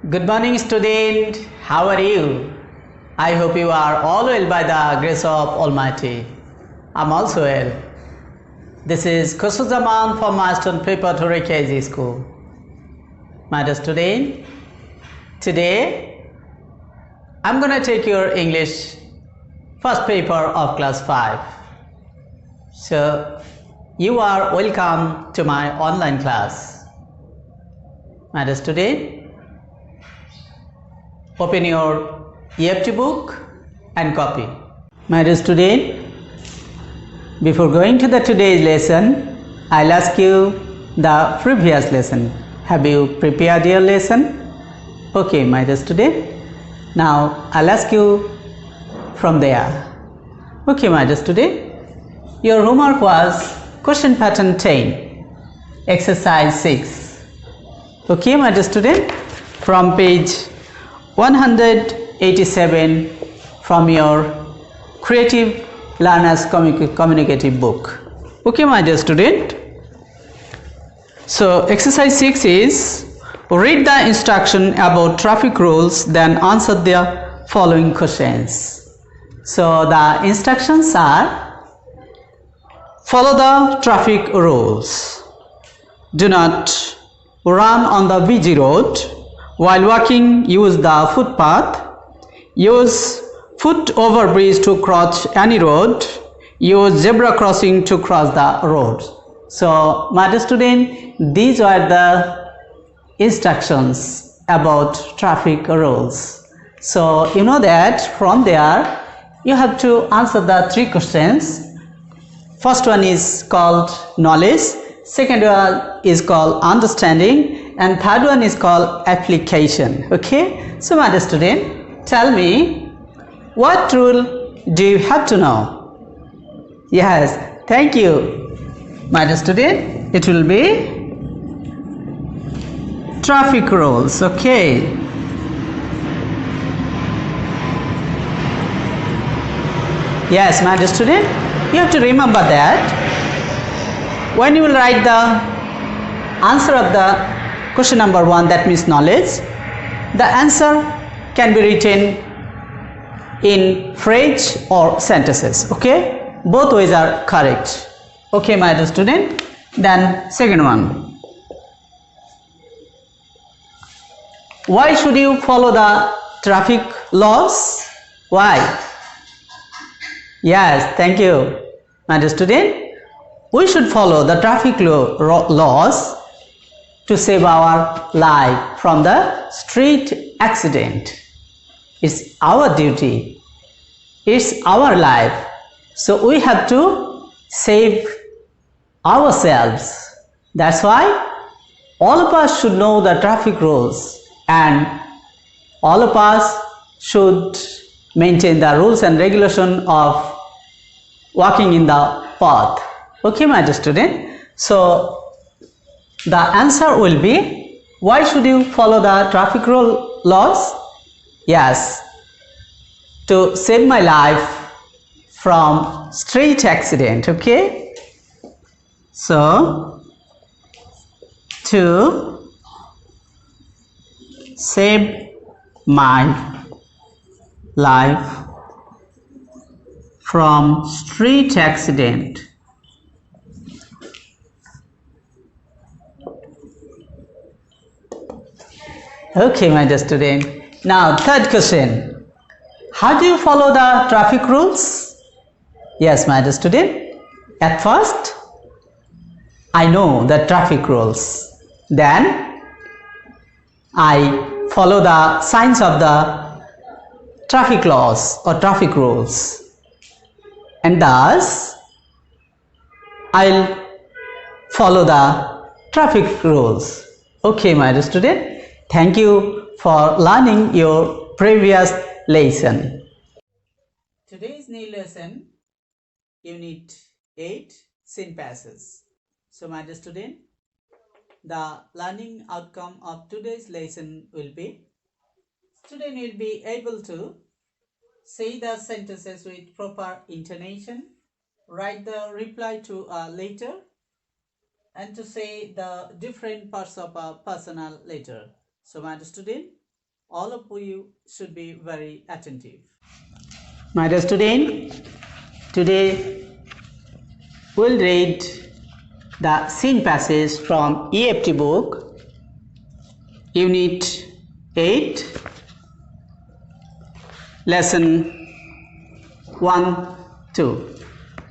Good morning, student. How are you? I hope you are all well by the grace of Almighty. I'm also well. This is Kashruzzaman from Milestone Preparatory KG School. My dear student, today I'm going to take your English first paper of class 5. So, you are welcome to my online class. My dear student, open your EFT book and copy. My dear student, before going to the today's lesson, I'll ask you the previous lesson. Have you prepared your lesson? Okay, my dear student. Now I'll ask you from there. Okay, my dear student. Your homework was question pattern 10, exercise 6. Okay, my dear student. From page 187 from your Creative Learners Communicative book. Okay, my dear student. So, exercise 6 is read the instruction about traffic rules, then answer the following questions. So, the instructions are: follow the traffic rules. Do not run on the busy road. While walking, use the footpath. Use foot overbridge to cross any road. Use zebra crossing to cross the road. So, my dear student, these are the instructions about traffic rules. So, you know that from there you have to answer the 3 questions. First one is called knowledge, second one is called understanding, and third one is called application. Okay, so my dear student, tell me, what rule do you have to know? Yes, thank you, my dear student. It will be traffic rules. Okay, yes, my dear student, you have to remember that when you will write the answer of the question number 1, that means knowledge, the answer can be written in phrase or sentences. Okay, both ways are correct. Okay, my dear student. Then second one, why should you follow the traffic laws? Why? Yes, thank you, my dear student. We should follow the traffic laws to save our life from the street accident. It's our duty. It's our life. So we have to save ourselves. That's why all of us should know the traffic rules, and all of us should maintain the rules and regulation of walking in the path. Okay, my dear student. So the answer will be, why should you follow the traffic rule laws? Yes, to save my life from street accident. Okay, so to save my life from street accident. Okay, my dear student. Now, third question. How do you follow the traffic rules? Yes, my dear student. At first, I know the traffic rules. Then, I follow the signs of the traffic laws or traffic rules. And thus, I'll follow the traffic rules. Okay, my dear student. Thank you for learning your previous lesson. Today's new lesson, Unit 8, Scene Passes. So, my dear student, the learning outcome of today's lesson will be, student will be able to say the sentences with proper intonation, write the reply to a letter, and to say the different parts of a personal letter. So, my student, all of you should be very attentive. My dear student, today we'll read the scene passage from EFT book, Unit 8, Lesson 1, 2.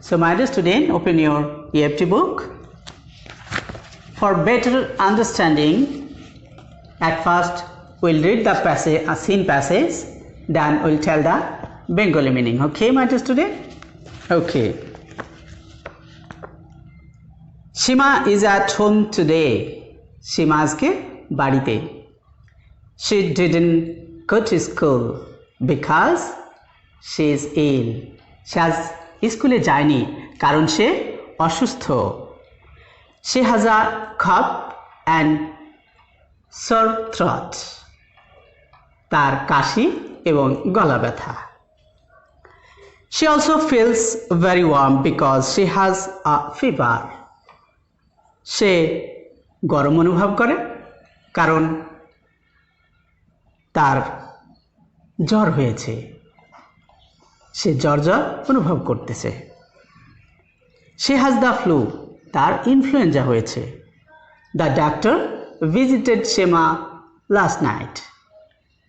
So my dear student, open your EFT book. For better understanding, at first we'll read the passage, a scene passage, then we'll tell the Bengali meaning. Okay, my dear student? Okay. Shima is at home today. Shima aজকে বাড়িতে. She didn't go to school because she is ill. সে আজ স্কুলে যায়নি কারণ সে অসুস্থ. She has a cough and sore throat. তার কাশি এবং গলা ব্যথা. She also feels very warm because she has a fever. সে গরম অনুভব করে কারণ তার জ্বর হয়েছে. সে জ্বর অনুভব করতেছে. She has the flu. তার ইনফ্লুয়েঞ্জা হয়েছে. The doctor visited Shima last night.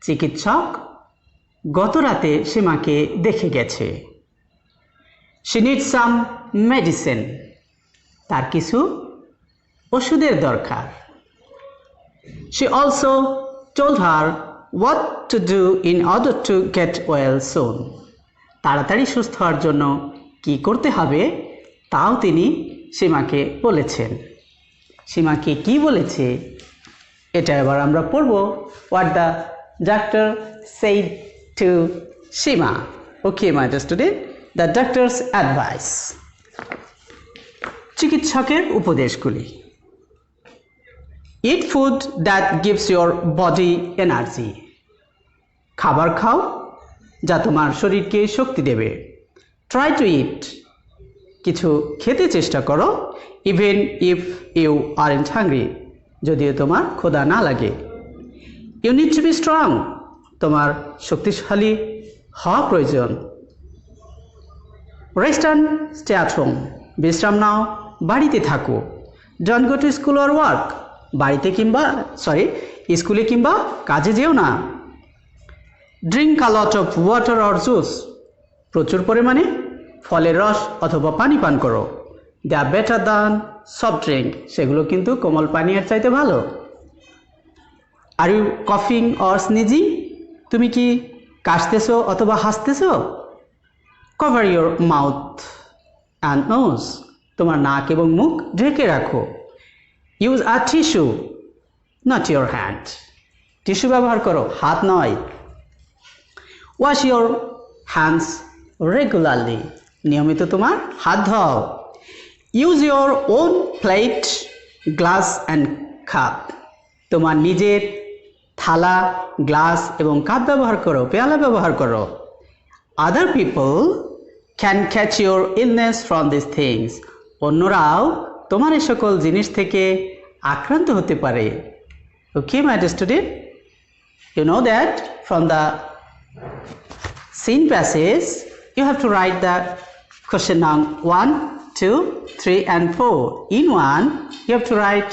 চিকিৎসক গত রাতে সীমাকে দেখে গেছে. She needs some medicine. তার কিছু ওষুধের দরকার. She also told her what to do in order to get well soon. তাড়াতাড়ি সুস্থ হওয়ার জন্য কি করতে হবে তাও তিনি সীমাকে বলেছেন. সীমাকে কি বলেছে এটা এবার আমরা পড়ব. What the doctor said to Shima. Okay, my dear student, the doctor's advice. চিকিৎসকের উপদেশগুলি. Eat food that gives your body energy. খাবার খাও যা তোমার শরীরকে শক্তি দেবে. Try to eat. কিছু খেতে চেষ্টা করো even if you aren't hungry. যদিও তোমার ক্ষুধা না লাগে. You need to be strong. তোমার শক্তিশালী হওয়া প্রয়োজন. Rest and stay at home. বিশ্রাম নাও, বাড়িতে থাকো. Don't go to school or work. স্কুলে কিংবা কাজে যেও না. Drink a lot of water or juice. প্রচুর পরিমাণে ফলের রস অথবা পানি পান করো. They are better than soft drink. সেগুলো কিন্তু কোমল পানীয়ের চাইতে ভালো. Are you coughing or sneezing? তুমি কি কাশতেছো অথবা হাসতেছো? Cover your mouth and nose. তোমার নাক এবং মুখ ঢেকে রাখো. Use a tissue, not your hand. Tissue ব্যবহার করো, হাত নয়. Wash your hands regularly. নিয়মিত তোমার হাত ধোও. Use your own plate, glass and cup. তোমার নিজের থালা, গ্লাস এবং কাপ ব্যবহার করো, পেয়ালা ব্যবহার করো. Other people can catch your illness from these things. অন্যরাও তোমার এই সকল জিনিস থেকে আক্রান্ত হতে পারে. Okay, my dear student, you know that from the scene passage you have to write the question number 1, 2, 3 and 4. In 1 you have to write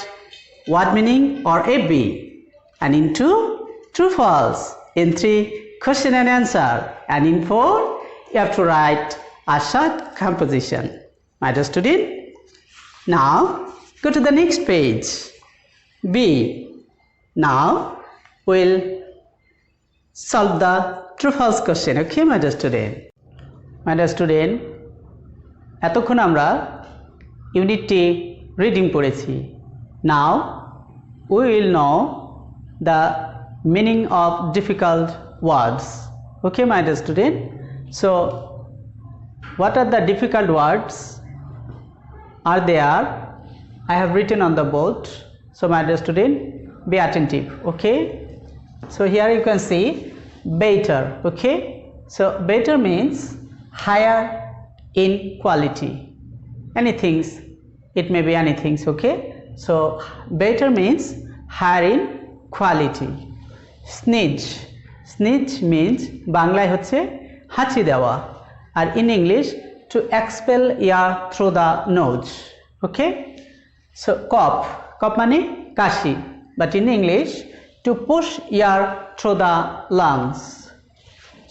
word meaning or FB, and in 2 true false, in 3 question and answer, and in 4 you have to write a short composition. My dear student, now go to the next page, B. Now we'll solve the true false question. Okay, my dear student. My dear student, এতক্ষণ আমরা ইউনিটটি reading পড়েছি. Now we will know the meaning of difficult words. Okay, my dear student. So what are the difficult words are there? I have written on the board. So my dear student, be attentive. Okay, so here you can see better. Okay, so better means higher in quality. Anything, it may be anything. Okay, so better means higher in quality. sneeze. Sneeze means বাংলায় হচ্ছে হাঁচি দেওয়া, আর in English to expel air through the nose. Okay, so cough. Cough মানে কাশি, but in English to push air through the lungs.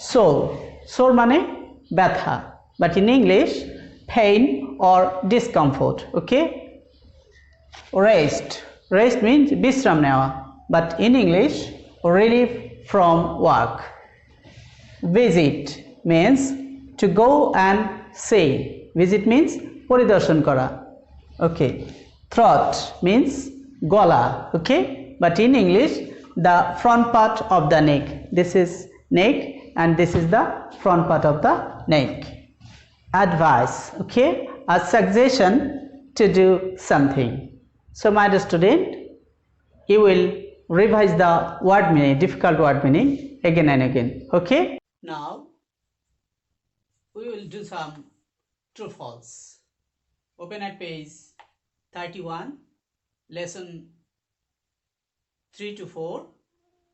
Sore. Sore মানে ব্যথা, but in English pain or discomfort. Okay, rest. Rest means বিশ্রাম নেওয়া, but in English relief from work. Visit means to go and see. Visit means পরিদর্শন করা. Okay, throat means গলা. Okay, but in English the front part of the neck. This is neck and this is the front part of the neck. Advice. Okay, a suggestion to do something. So my dear student, you will revise the word meaning, difficult word meaning again and again. Okay, now we will do some true false. Open at page 31, lesson 3 to 4,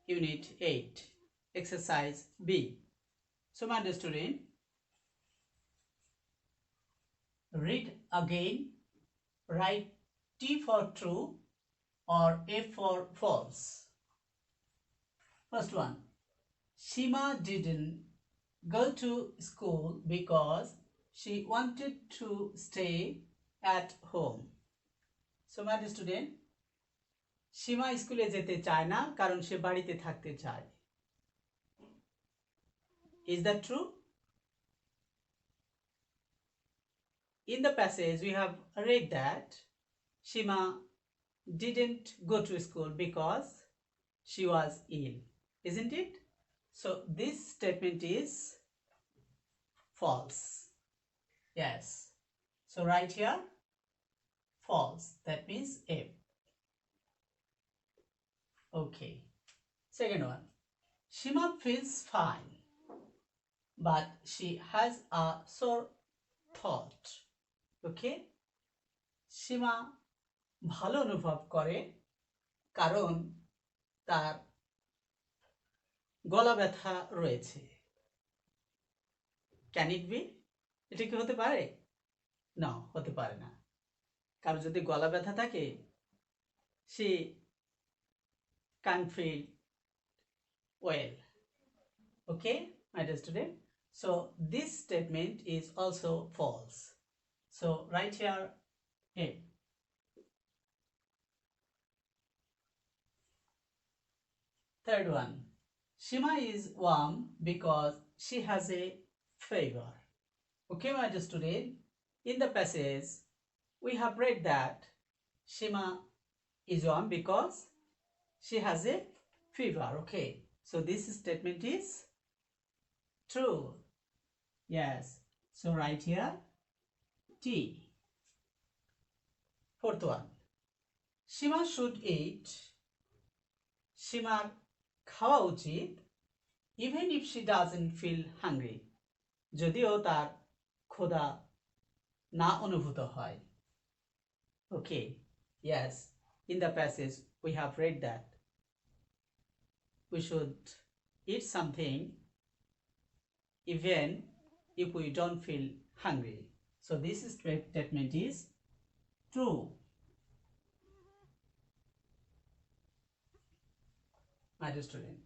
unit 8, exercise B. So my dear student, read again, write T for true or F for false. First one, Shima didn't go to school because she wanted to stay at home. So my dear student, Shima স্কুলে যেতে চায় না কারণ সে বাড়িতে থাকতে চায়. Is that true? In the passage we have read that Shima didn't go to school because she was ill, isn't it? So this statement is false. Yes. So right here, false. That means F. Okay. Second one. Shima feels fine, but she has a sore throat. Okay. Shima ভালো অনুভব করে কারণ তার গলা ব্যথা রয়েছে. Can it be? এটা কি হতে পারে? না, হতে পারে না. কারণ যদি গলা ব্যথা থাকে, she can't feel well. Okay, my dear student. So this statement is also false. So right here, A. Third one, Shima is warm because she has a fever. Okay, my dear student, in the passage we have read that Shima is warm because she has a fever. Okay, so this statement is true. Yes, so right here, T. Fourth one, Shima should eat. Shimar খাওয়া উচিত even if she doesn't feel hungry, যদিও তার ক্ষুধা না অনুভূত হয়. Okay, yes, in the passage we have read that we should eat something even if we don't feel hungry. So this statement is true. My dear student,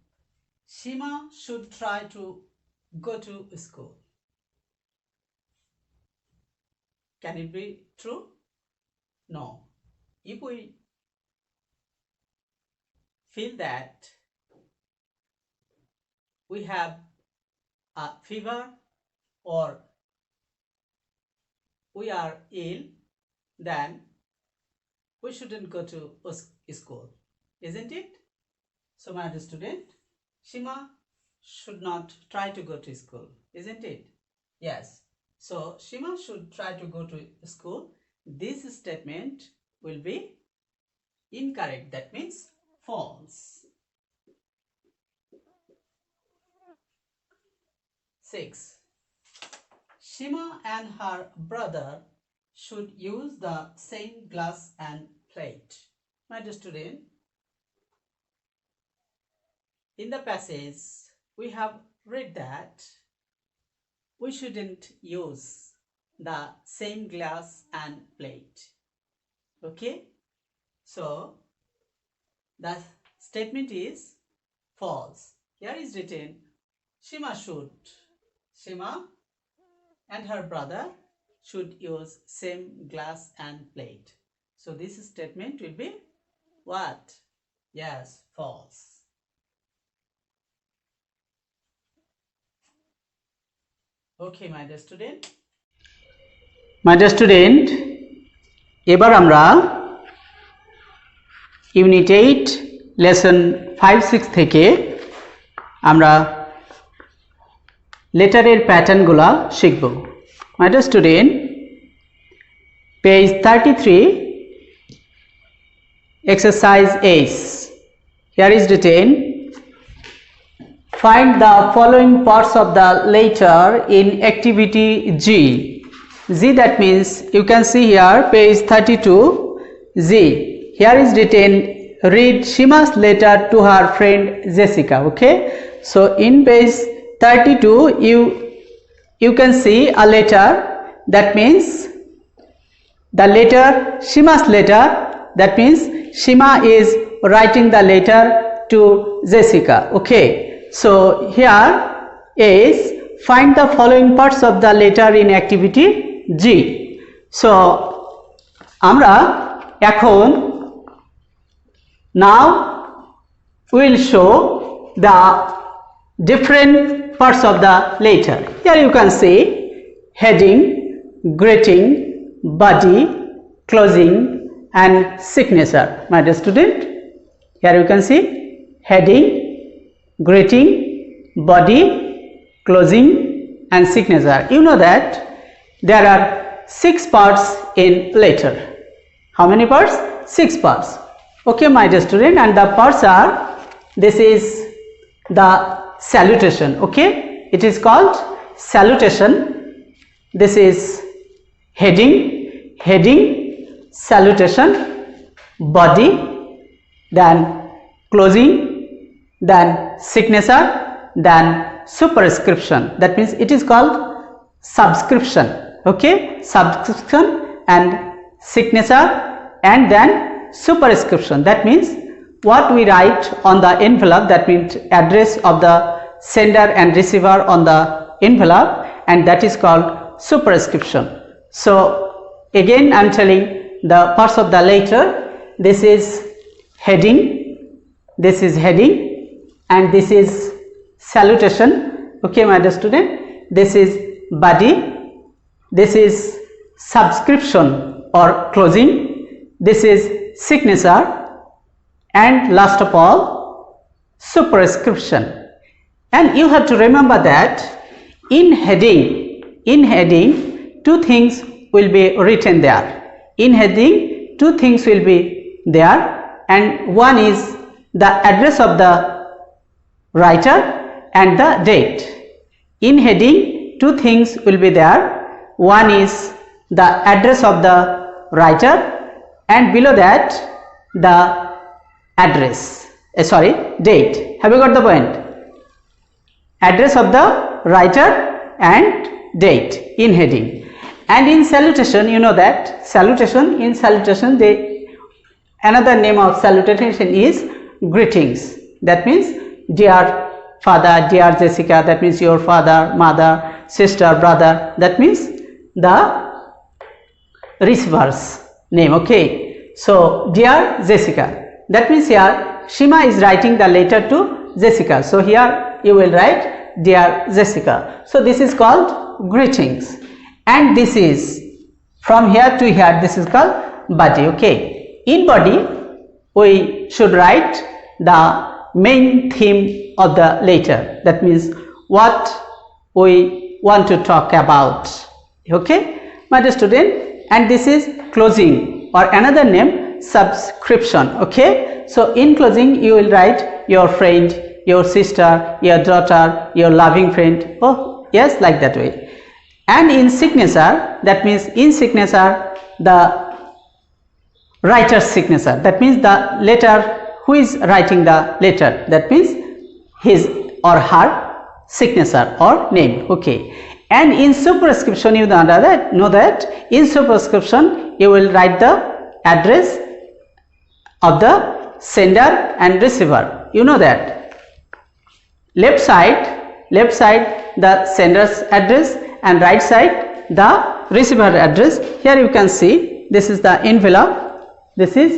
Shima should try to go to school. Can it be true? No. If we feel that we have a fever or we are ill, then we shouldn't go to school, isn't it? So my dear student, Shima should not try to go to school, isn't it? Yes. So Shima should try to go to school. This statement will be incorrect. That means false. 6. Shima and her brother should use the same glass and plate. My dear student, in the passage we have read that we shouldn't use the same glass and plate. Okay, so the statement is false. Here is written Shima and her brother should use same glass and plate. So this statement will be what? Yes, false. Okay, my dear student. এবার আমরা unit 8 lesson 5-6 থেকে আমরা লেটারের প্যাটার্নগুলো শিখব। My dear student, page 33, exercise A. Here is written, find the following parts of the letter in activity G. Z, that means you can see here page 32, Z. Here is written, read Shima's letter to her friend Jessica. Okay, so in page 32 you can see a letter, that means the letter, Shima's letter, that means Shima is writing the letter to Jessica. Okay, so here is find the following parts of the letter in activity G. So আমরা এখন now we will show the different parts of the letter. Here you can see heading, greeting, body, closing and signature. My dear student, here you can see heading, greeting, body, closing and signature. You know that there are 6 parts in letter. How many parts? 6 parts. Okay, my dear student, and the parts are, this is the salutation. Okay, it is called salutation. This is heading, salutation, body, then closing, then signature, then superscription. That means it is called subscription. Okay, subscription and signature and then superscription. That means what we write on the envelope, that means address of the sender and receiver on the envelope, and that is called superscription. So again I am telling the parts of the letter. This is heading, and this is salutation. Okay, my dear student, this is body, this is subscription or closing, this is signature, and last of all superscription. And you have to remember that in heading 2 things will be written there. In heading 2 things will be there, and one is the address of the writer and the date. In heading 2 things will be there. One is the address of the writer, and below that the address, date. Have you got the point? Address of the writer and date in heading. And in salutation, you know that in salutation another name of salutation is greetings. That means dear father, dear Jessica, that means your father, mother, sister, brother, that means the receiver's name. Okay, so dear Jessica, that means here Shima is writing the letter to Jessica, so here you will write dear Jessica. So this is called greetings, and this is from here to here, this is called body. Okay, in body we should write the main theme of the letter, that means what we want to talk about. Okay, my dear student, and this is closing, or another name subscription. Okay, so in closing you will write your friend, your sister, your daughter, your loving friend. Oh yes, like that way. And in signature, that means in signature the writer's signature, that means the letter, who is writing the letter, that means his or her signature or name. Okay, and in superscription you know that in superscription you will write the address of the sender and receiver. You know that left side the sender's address and right side the receiver address. Here you can see this is the envelope, this is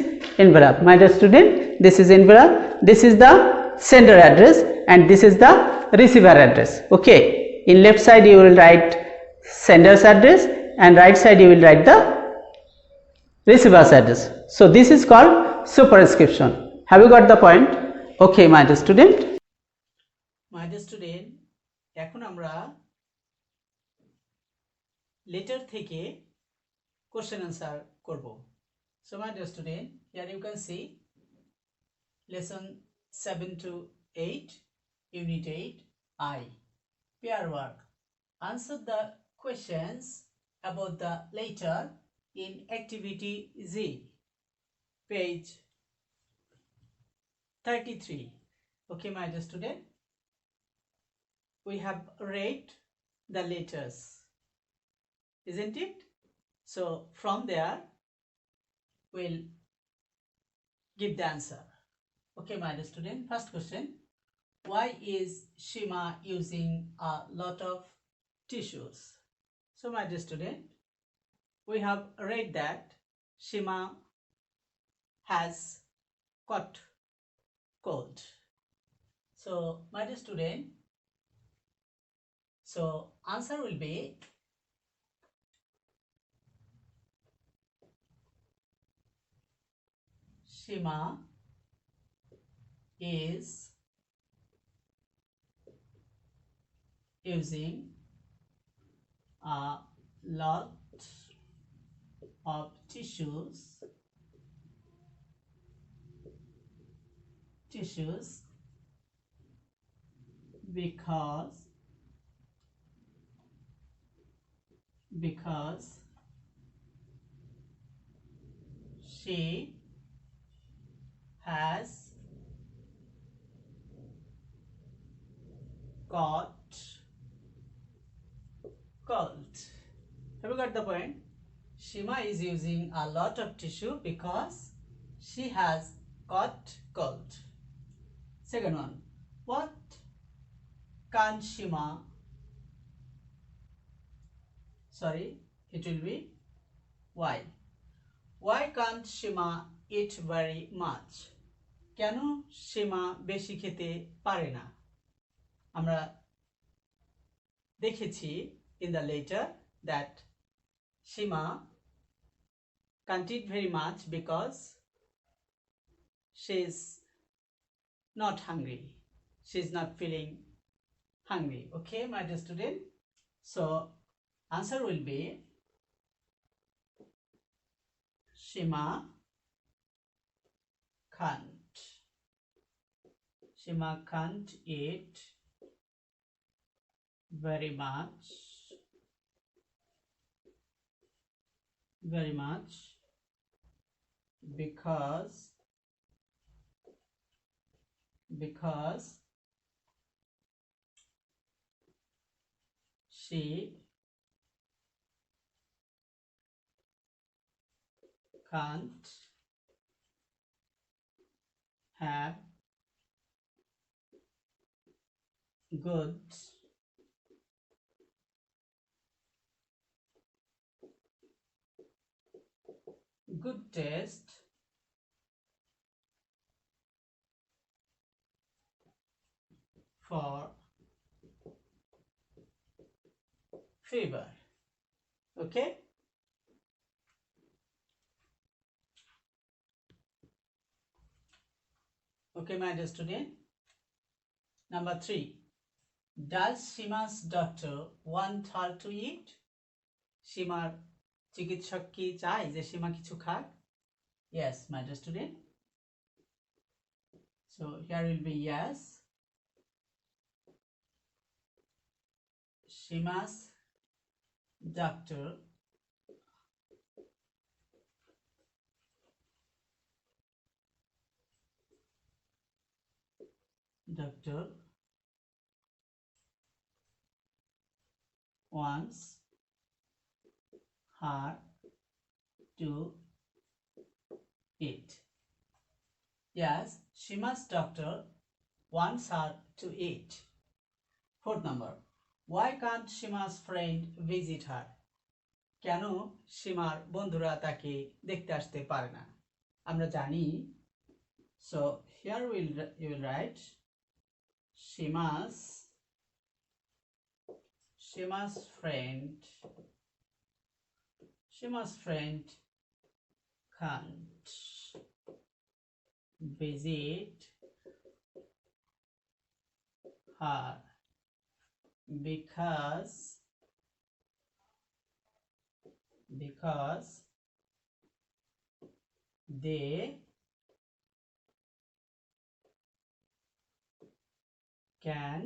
envelope, my dear student, this is envelope, this is the sender address and this is the receiver address. Okay, in left side you will write sender's address and right side you will write the receiver's address. So this is called superscription. Have you got the point? Okay, my dear student. My dear student, এখন আমরা letter থেকে question answer করব। So my dear student, here you can see lesson 7 to 8, unit 8, I. Pair work. Answer the questions about the letter in activity Z, page 33. Okay, my dear student, we have read the letters, isn't it? So from there we'll give the answer. Okay, my dear student, first question, why is Shima using a lot of tissues? So my dear student, we have read that Shima has caught cold. So my dear student, so answer will be Shima is using a lot of tissues because she has got cold. Have you got the point? Shima is using a lot of tissue because she has got cold. Second one, what can't Shima, sorry, it will be why can't Shima eat very much? কেন সীমা বেশি খেতে পারে না? আমরা দেখেছি in the letter that Shima can't eat very much because she is not hungry, she is not feeling hungry. Okay, my dear student, so answer will be Shima can't eat very much because she can't have good taste for fever. Okay, okay, my dear student. Number 3, does Shima's doctor want her to eat? Shimar চিকিৎসক কি চায় যে সীমা কিছু খাক? Yes, my dear student. So here will be yes. Shima's doctor wants her to eat. Yes, Shima's doctor wants her to eat. Fourth number, why can't Shima's friend visit her? কেন সীমার বন্ধুরা তাকে দেখতে আসতে পারে না? আমরা জানি, so here you will write Shima's friend can't visit her because they can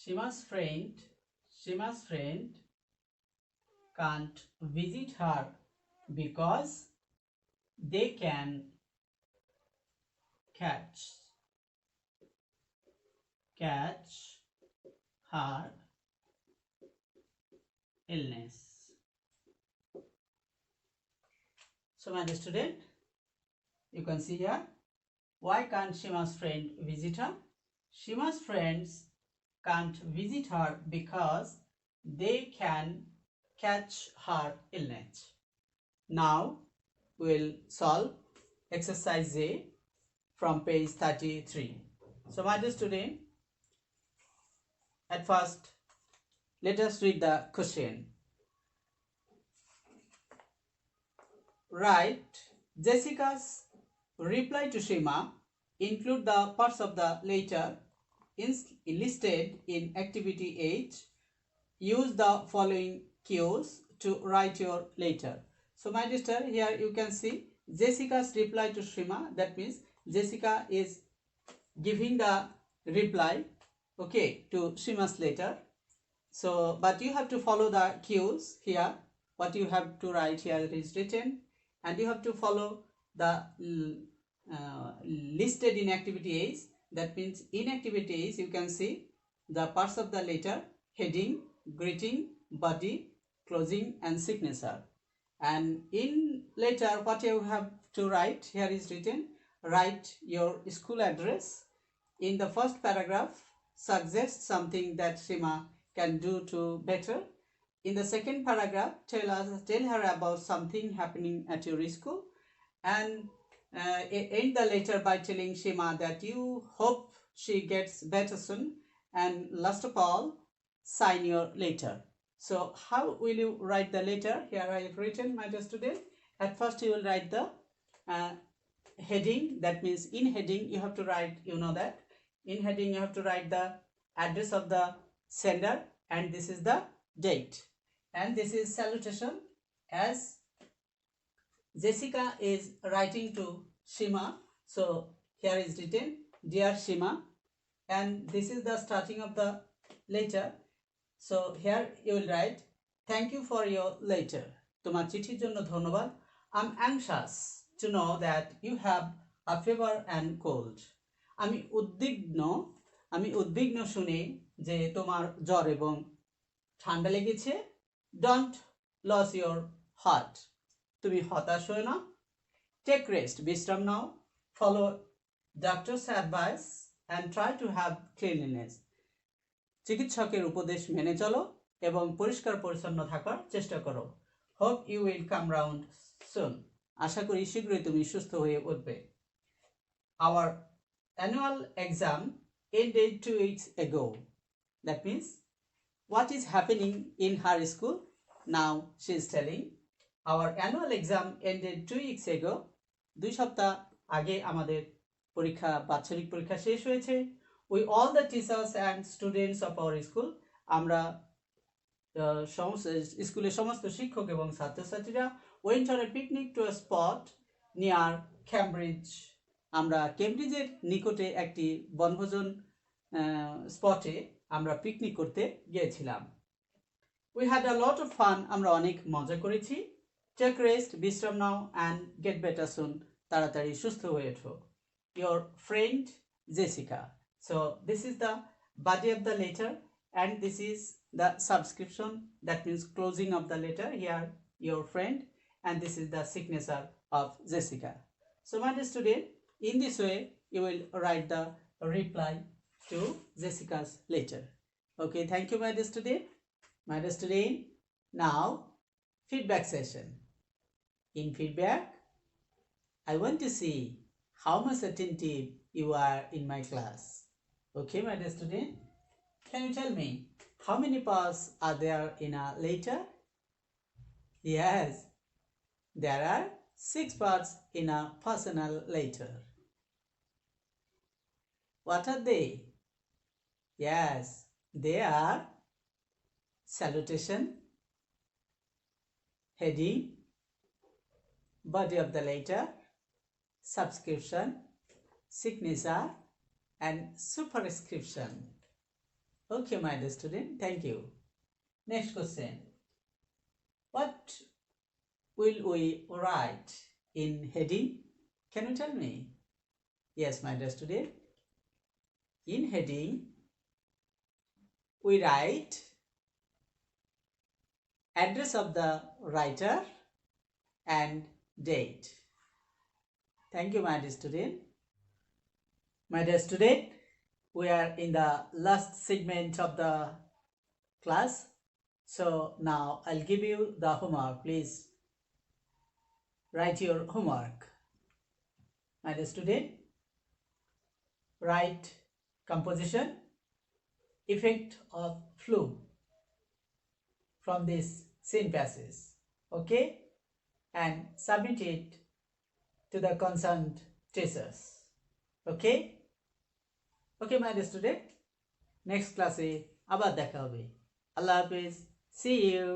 Shima's friend can't visit her because they can catch her illness. So my dear student, you can see here, why can't Shima's friend visit her? Shima's friends can't visit her because they can catch her illness. Now we'll solve exercise A from page 33. So my dear student, at first let us read the question. Write Jessica's reply to Shima. Include the parts of the letter listed in activity H. Use the following cues to write your letter. So my dear student, here you can see Jessica's reply to Shima. That means Jessica is giving the reply, okay, to Shima's letter. So but you have to follow the cues here. What you have to write here is written, and you have to follow the listed in activity A's. That means in activity A's you can see the parts of the letter: heading, greeting, body, closing, and signature. And in letter, what you have to write here is written: write your school address. In the first paragraph, suggest something that Shima can do to better. In the second paragraph, tell her about something happening at your school, and end the letter by telling Shima that you hope she gets better soon, and last of all, sign your letter. So how will you write the letter? Here I have written, my dear student. At first you will write the heading. That means in heading you have to write, you know that in heading you have to write the address of the sender, and this is the date, and this is salutation, as Jessica is writing to Shima. So here is written, dear Shima, and this is the starting of the letter. So here you will write, thank you for your letter. তোমার চিঠির জন্য ধন্যবাদ. I'm anxious to know that you have a fever and cold. আমি উদ্বিগ্ন শুনে যে তোমার জ্বর এবং ঠান্ডা লেগেছে. Don't lose your heart. তুমি হতাশ হও না. Take rest, বিশ্রাম নাও. Follow doctor's advice and try to have cleanliness. চিকিৎসকের উপদেশ মেনে চলো এবং পরিষ্কার পরিচ্ছন্ন থাকার চেষ্টা করো. Hope you will come round soon. আশা করি শীঘ্রই তুমি সুস্থ হয়ে উঠবে. Our annual exam ended 2 weeks ago. That means what is happening in her school? Now she is telling, our annual exam ended 2 weeks ago. 2 সপ্তাহ আগে আমাদের পরীক্ষা, বাৎসরিক পরীক্ষা শেষ হয়েছে. We all the teachers and students of our school, আমরা স্কুলের সমস্ত শিক্ষক এবং ছাত্রছাত্রীরা went on a picnic to a spot near Cambridge. আমরা কেমব্রিজের নিকটে একটি বনভোজন স্পটে আমরা পিকনিক করতে গিয়েছিলাম। We had a lot of fun. আমরা অনেক মজা করেছি। Take rest, বিশ্রাম নাও and get better soon. তাড়াতাড়ি সুস্থ হয়ে ওঠো। Your friend Jessica. So this is the body of the letter and this is the subscription, that means closing of the letter. Here your friend, and this is the signature of Jessica. So my dear student, in this way you will write the reply to Jessica's letter. Okay, thank you my dear student. My dear student, now feedback session. In feedback, I want to see how much attentive you are in my class. Okay, my dear student, can you tell me how many parts are there in a letter? Yes, there are 6 parts in a personal letter. What are they? Yes, they are salutation, heading, body of the letter, subscription, signature, and superscription. Okay, my dear student, thank you. Next question. What will we write in heading? Can you tell me? Yes, my dear student. In heading, we write address of the writer and date. Thank you, my dear student. My dear student, we are in the last segment of the class. So now I'll give you the homework. Please write your homework. My dear student, write composition, effect of flu from this scene passage. Okay? And submit it to the concerned teachers. Okay? Okay, my dear student. Next class আবার দেখা হবে। আল্লাহ হাফেজ। See you.